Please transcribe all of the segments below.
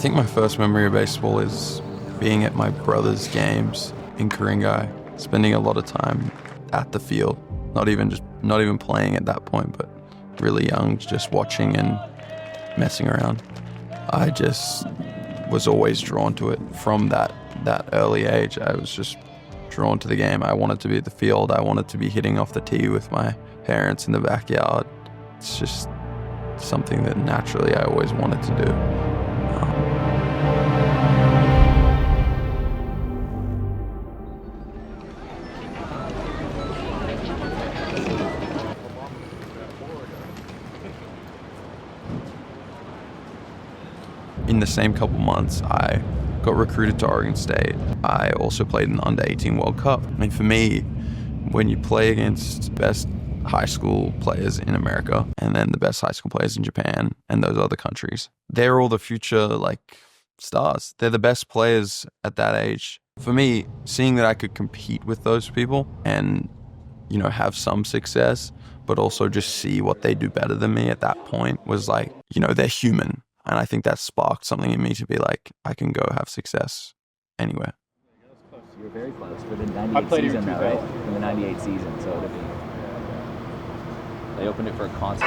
think my first memory of baseball is being at my brother's games in Ku-ring-gai, spending a lot of time at the field, not even playing at that point, but really young, just watching and messing around. I just was always drawn to it from that early age. I was just drawn to the game. I wanted to be at the field. I wanted to be hitting off the tee with my parents in the backyard. It's just something that naturally I always wanted to do. In the same couple months, I got recruited to Oregon State. I also played in the Under-18 World Cup. I mean, for me, when you play against the best high school players in America and then the best high school players in Japan and those other countries, they're all the future, stars. They're the best players at that age. For me, seeing that I could compete with those people and, have some success, but also just see what they do better than me at that point was they're human. And I think that sparked something in me to be like, I can go have success anywhere. You were very close for the 98 season, though, right? For the 98 season, so they opened it for a concert.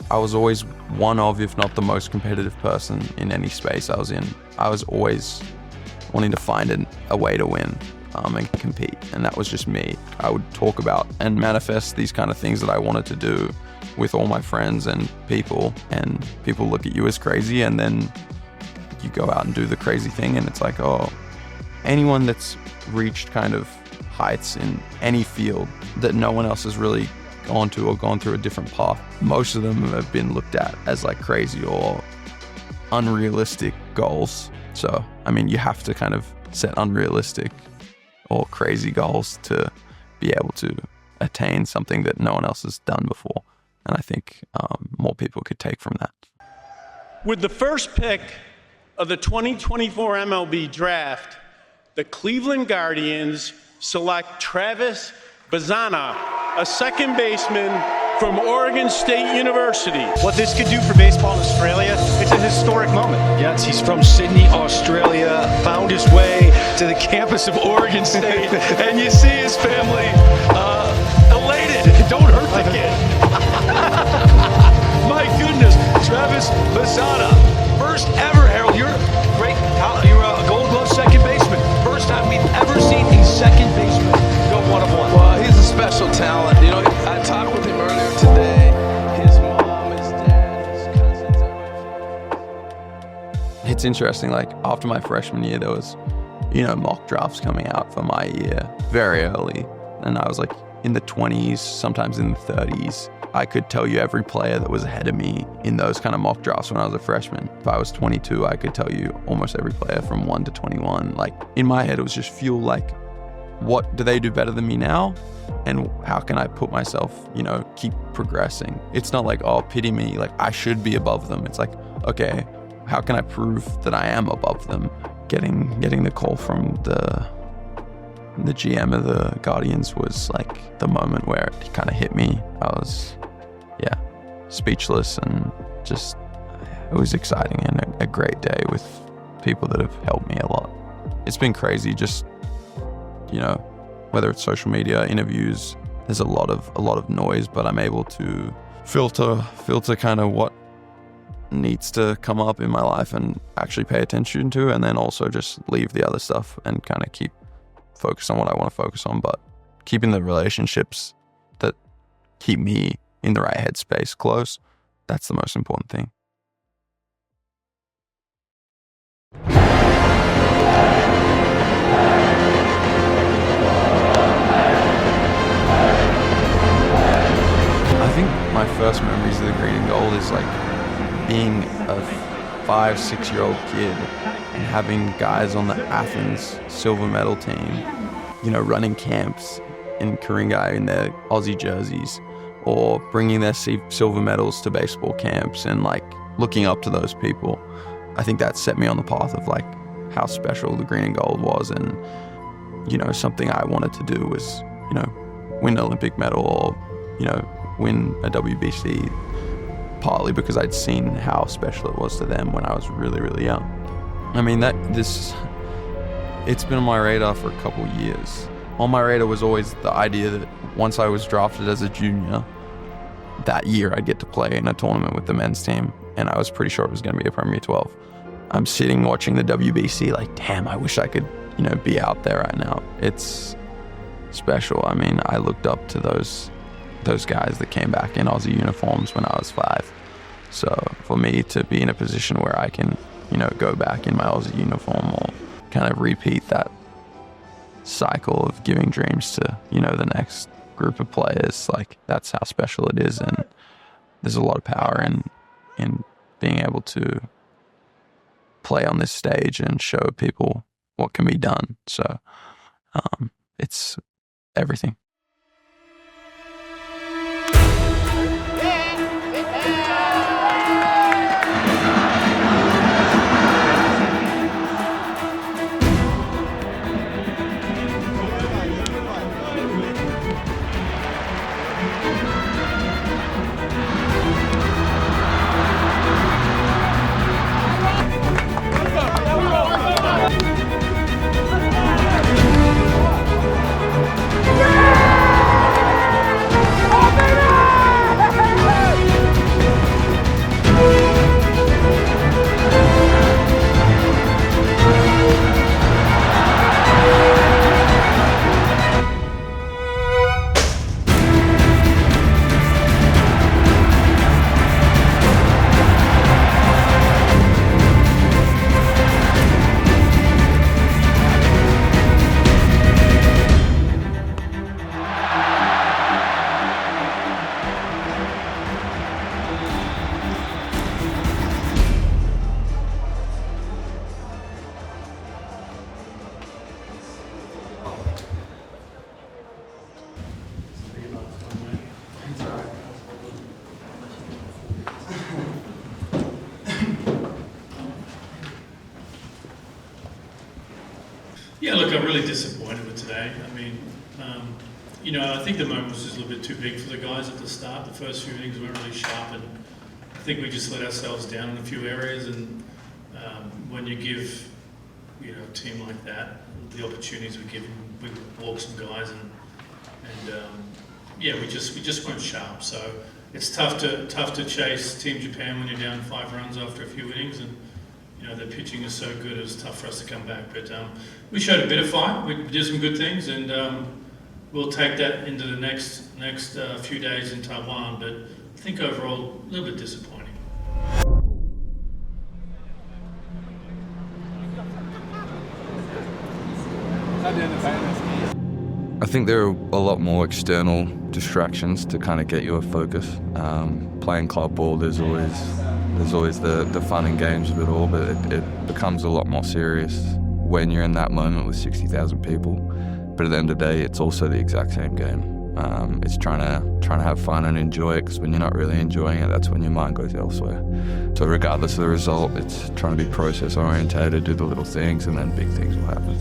I was always one of, if not the most competitive person in any space I was in. I was always wanting to find a way to win and compete, and that was just me. I would talk about and manifest these kind of things that I wanted to do with all my friends and people look at you as crazy, and then you go out and do the crazy thing, and it's like, oh, anyone that's reached kind of heights in any field that no one else has really gone to or gone through a different path, most of them have been looked at as crazy or unrealistic goals. So, you have to kind of set unrealistic or crazy goals to be able to attain something that no one else has done before. And I think more people could take from that. With the first pick of the 2024 MLB draft, the Cleveland Guardians select Travis Bazana, a second baseman from Oregon State University. What this could do for baseball in Australia, it's a historic moment. Yes, he's from Sydney, Australia, found his way to the campus of Oregon State, and you see his family elated. Don't hurt the kid. My goodness, Travis Bazana, first ever, Harold, you're a Gold Glove second baseman. First time we've ever seen a second baseman go one-of-one. Well, he's a special talent. I talked with him earlier today. His mom, his dad, his cousins, everyone. It's interesting, after my freshman year, there was, mock drafts coming out for my year very early. And I was in the 20s, sometimes in the 30s. I could tell you every player that was ahead of me in those kind of mock drafts when I was a freshman. If I was 22, I could tell you almost every player from 1 to 21. In my head, it was just fuel what do they do better than me now? And how can I put myself, keep progressing? It's not oh, pity me, I should be above them. It's okay, how can I prove that I am above them? Getting the call from the GM of the Guardians was the moment where it kind of hit me. I was, speechless, and just, it was exciting and a great day with people that have helped me a lot. It's been crazy, just, whether it's social media, interviews, there's a lot of noise, but I'm able to filter kind of what needs to come up in my life and actually pay attention to, and then also just leave the other stuff and kind of keep focus on what I want to focus on, but keeping the relationships that keep me in the right headspace close, that's the most important thing. I think my first memories of the green and gold is being a 5, 6-year-old kid and having guys on the Athens silver medal team, running camps in Ku-ring-gai in their Aussie jerseys, or bringing their silver medals to baseball camps and looking up to those people. I think that set me on the path of how special the green and gold was, and something I wanted to do was win an Olympic medal or win a WBC, partly because I'd seen how special it was to them when I was really, really young. I mean, it's been on my radar for a couple years. On my radar was always the idea that once I was drafted as a junior, that year I'd get to play in a tournament with the men's team, and I was pretty sure it was going to be a Premier 12. I'm sitting watching the WBC damn, I wish I could, be out there right now. It's special. I mean, I looked up to those guys that came back in Aussie uniforms when I was 5. So for me to be in a position where I can, go back in my Aussie uniform or kind of repeat that cycle of giving dreams to, the next group of players, that's how special it is. And there's a lot of power in being able to play on this stage and show people what can be done. So it's everything. Yeah, look, I'm really disappointed with today. I mean, I think the moment was just a little bit too big for the guys at the start. The first few innings weren't really sharp, and I think we just let ourselves down in a few areas. And when you give, a team like that the opportunities we give them, we walk some guys, and we just weren't sharp. So it's tough to chase Team Japan when you're down 5 runs after a few innings, and their pitching is so good. It was tough for us to come back, but we showed a bit of fight. We did some good things, and we'll take that into the next few days in Taiwan. But I think overall, a little bit disappointing. I think there are a lot more external distractions to kind of get your focus. Playing club ball, there's always the fun and games of it all, but it becomes a lot more serious when you're in that moment with 60,000 people. But at the end of the day, it's also the exact same game. It's trying to have fun and enjoy it, because when you're not really enjoying it, that's when your mind goes elsewhere. So regardless of the result, it's trying to be process orientated, do the little things, and then big things will happen.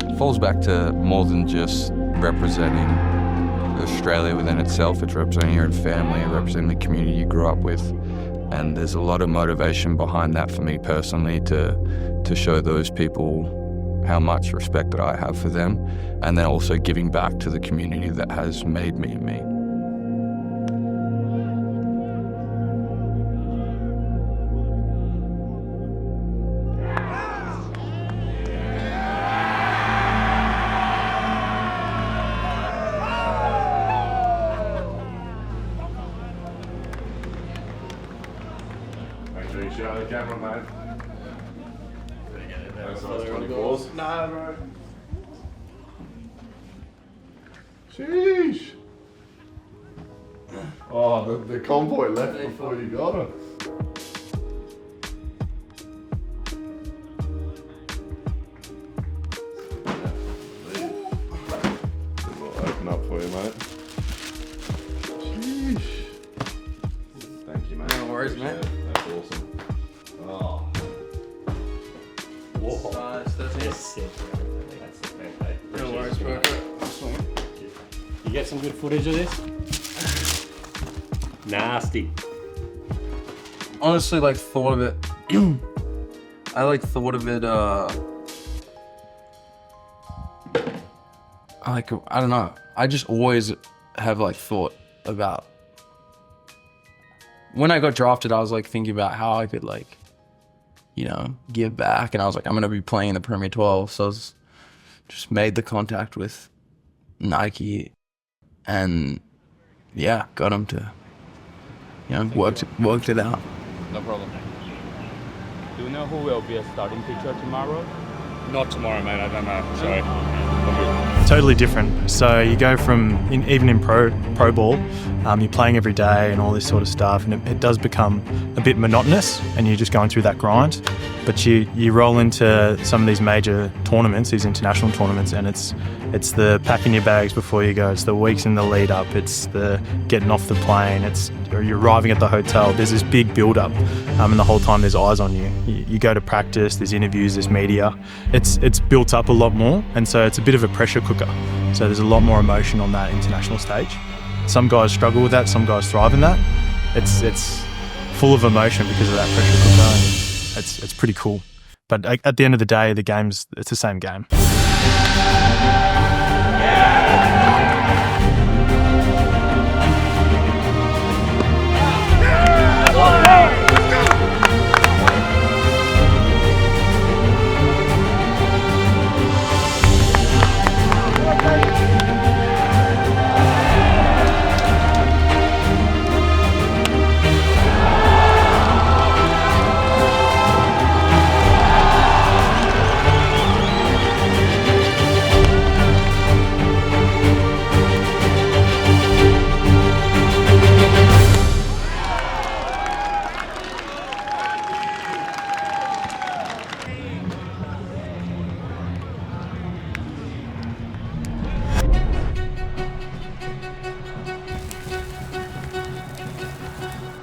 It falls back to more than just representing Australia within itself. It's representing your own family, representing the community you grew up with. And there's a lot of motivation behind that for me personally to show those people how much respect that I have for them, and then also giving back to the community that has made me me. Make sure you show the camera, mate. Nah, bro. Sheesh. Oh, the convoy left before you got it. We'll open up for you, mate. Sheesh. Thank you, mate. No worries, mate. That's awesome. Oh. Whoa. That's it. No worries, bro. You get some good footage of this? Nasty. Honestly, like, thought of it. I like thought of it. I don't know. I just always have like thought about. When I got drafted, I was like thinking about how I could like, you know, give back, and I was like, I'm gonna be playing in the Premier 12, so I was just made the contact with Nike, and yeah, got them to, you know, worked it out. No problem. Do you know who will be a starting pitcher tomorrow? Not tomorrow, mate. I don't know. Sorry. Totally different. So you go from, even in pro ball, you're playing every day and all this sort of stuff, and it does become a bit monotonous, and you're just going through that grind. But you roll into some of these major tournaments, these international tournaments, and it's the packing your bags before you go. It's the weeks in the lead up. It's the getting off the plane. You're arriving at the hotel. There's this big build up, and the whole time there's eyes on you. You go to practice. There's interviews. There's media. It's built up a lot more, and so it's a bit of a pressure cooker. So there's a lot more emotion on that international stage. Some guys struggle with that. Some guys thrive in that. It's full of emotion because of that pressure cooker. And it's pretty cool. But at the end of the day, it's the same game.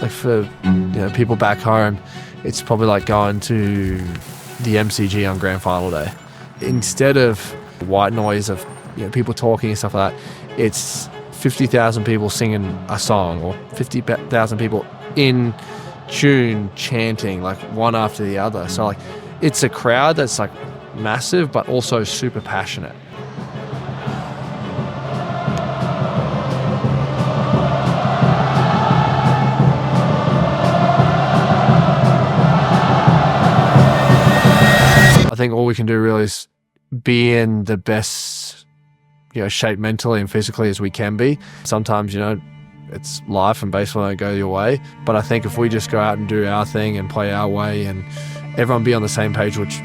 Like for people back home, it's probably like going to the MCG on grand final day. Instead of white noise of people talking and stuff like that, it's 50,000 people singing a song, or 50,000 people in tune chanting like one after the other. So like it's a crowd that's like massive but also super passionate. I think all we can do really is be in the best, shape mentally and physically as we can be. Sometimes, it's life and baseball don't go your way. But I think if we just go out and do our thing and play our way and everyone be on the same page, which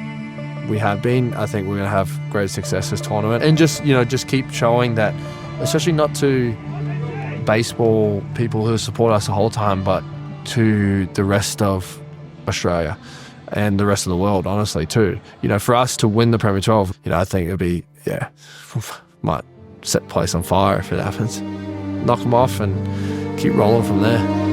we have been, I think we're going to have great success this tournament. And just keep showing that, especially not to baseball people who support us the whole time, but to the rest of Australia and the rest of the world, honestly, too. For us to win the Premier 12, I think it'd be, might set the place on fire if it happens. Knock them off and keep rolling from there.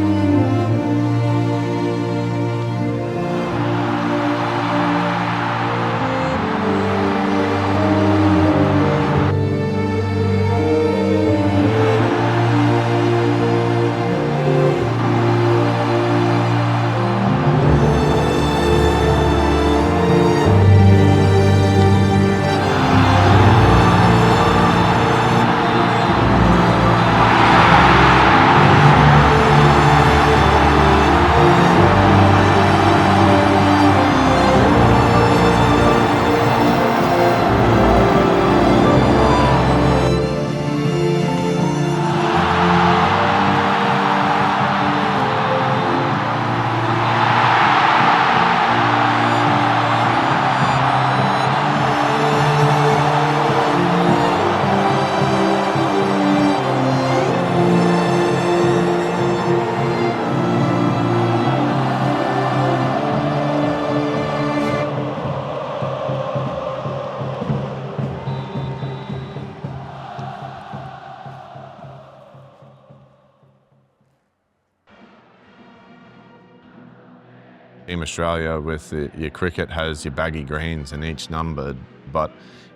Team Australia with your cricket has your baggy greens and each numbered, but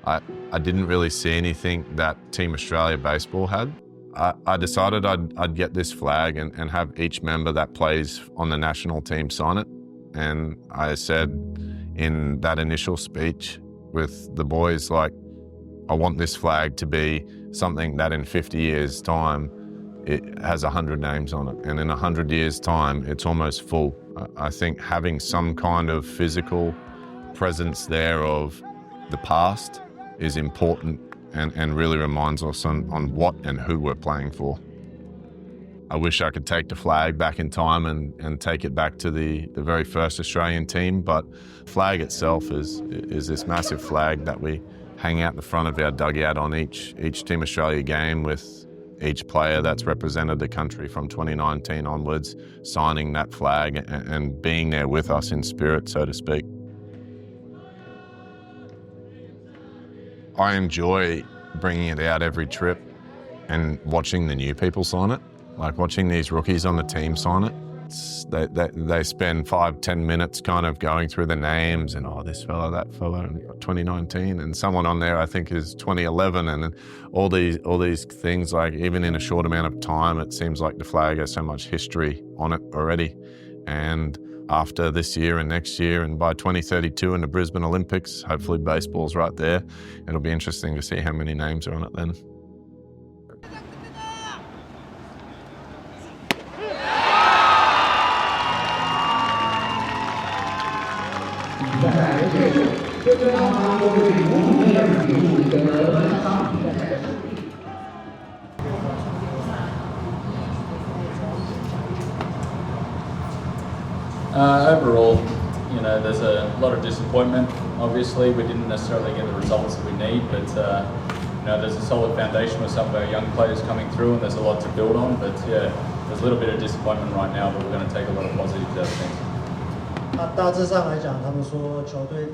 I didn't really see anything that Team Australia baseball had. I decided I'd get this flag and have each member that plays on the national team sign it. And I said in that initial speech with the boys, like, I want this flag to be something that in 50 years' time, it has 100 names on it. And in 100 years' time, it's almost full. I think having some kind of physical presence there of the past is important and really reminds us on what and who we're playing for. I wish I could take the flag back in time and take it back to the very first Australian team, but the flag itself is this massive flag that we hang out the front of our dugout on each Team Australia game, with each player that's represented the country from 2019 onwards signing that flag and being there with us in spirit, so to speak. I enjoy bringing it out every trip and watching the new people sign it, like watching these rookies on the team sign it. They spend 5-10 minutes kind of going through the names and, oh, this fella, that fella, and 2019, and someone on there I think is 2011, and all these things. Like, even in a short amount of time, it seems like the flag has so much history on it already. And after this year and next year, and by 2032 in the Brisbane Olympics, hopefully baseball's right there. It'll be interesting to see how many names are on it then. Overall, you know, there's a lot of disappointment. Obviously, we didn't necessarily get the results that we need, but you know, there's a solid foundation with some of our young players coming through, and there's a lot to build on. But yeah, there's a little bit of disappointment right now, but we're going to take a lot of positives out of things. 大致上来讲，他们说球队